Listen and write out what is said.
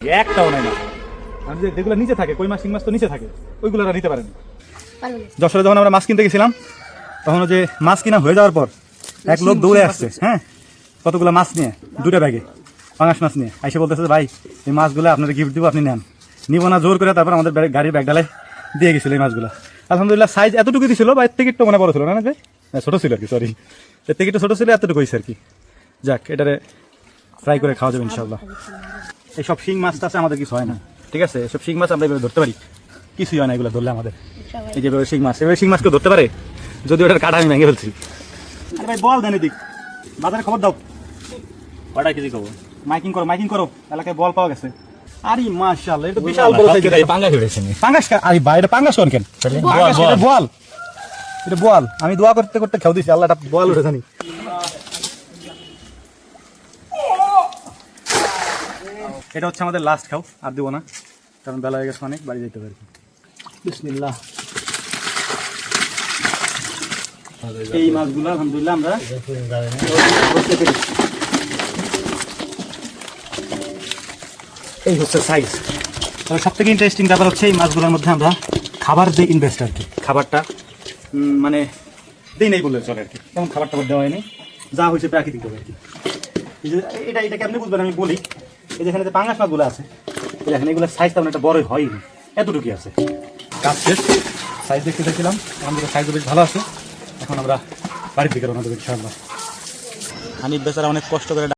একটাও নাই না। আমি যেগুলো নিচে থাকে, কই মাছ শিং মাছ তো নিচে থাকে, ওইগুলো নিতে পারেন। যশোরে যখন আমরা মাছ কিনতে গেছিলাম তখন যে মাছ কিনা হয়ে যাওয়ার পর এক লোক দৌড়ে আসছে, হ্যাঁ, কতগুলো মাছ নিয়ে, 2টা ব্যাগে পাঙাশ মাছ নিয়ে আইসে বলতেছে, ভাই এই মাছগুলো আপনার গিফট দিব, আপনি নেন। নিব না জোর করে, তারপর আমাদের গাড়ির ব্যাগ ডালে দিয়ে গেছিল এই মাছগুলো। আলহামদুলিল্লাহ সাইজ এতটুকু দিছিল, বা এর থেকে একটু মনে বড় ছিল না, ছোটো ছিল আর কি, সরি, এর থেকে একটু ছোটো ছিল, এতটুকু হয়েছে আর কি। যাক, এটারে ফ্রাই করে খাওয়া যাবে ইনশাল্লাহ। এইসব শিং মাছটা আছে, আমাদের কিছু হয় না, ঠিক আছে? এসব শিং মাছ আমরা এভাবে ধরতে পারি, কিছুই হয় না এগুলো ধরলে আমাদের। এই যেভাবে শিং মাছ, এভাবে শিং মাছ কেউ ধরতে পারে? যদি ওটার কাটা আমি ভেঙে ফেলছি। আরে ভাই বল দেন এদিক, বাজারে খবর দাও, কটা কেজি খবর? মাইকিং করো, এলাকায় বল পাওয়া গেছে। আরে মাশাআল্লাহ, এটা বিশাল বড় সাইজের পাঙ্গাস হয়েছে। পাঙ্গাস, আরে ভাই এটা পাঙ্গাস কোন কেন? বল, এটা বল। আমি দোয়া করতে করতে খেও দিছি, আল্লাহ এটা বল উঠে জানি। এটা হচ্ছে আমাদের লাস্ট খাও, আর দেবো না, কারণ বেলা হয়ে গেছে অনেক, বাড়ি যেতে পারি। বিসমিল্লাহ। এই মাছগুলো আলহামদুলিল্লাহ আমরা এই হচ্ছে সাইজ। তবে সব থেকে ইন্টারেস্টিং ব্যাপার হচ্ছে এই মাছগুলোর মধ্যে আমরা খাবার যে ইনভেস্ট আর কি, খাবারটা মানে দিই নেই বললে চলে আর কি, তেমন খাবার টাবার দেওয়া হয়নি, যা হয়েছে প্রাকৃতিক আর কি। এটা আপনি বুঝবেন, আমি বলি, এই যেখানে যে পাঙ্গাস মাছগুলো আছে, দেখেন এগুলোর সাইজ তেমন একটা বড়ই হয়নি, এতটুকুই আছে। কাজ শেষ, সাইজ দেখতে চাইছিলাম, আমাদের সাইজও বেশ ভালো আছে। এখন আমরা বাড়ির দিকে রওনা দেবো ইনশাআল্লাহ। হানিফ বেচারা অনেক কষ্ট করে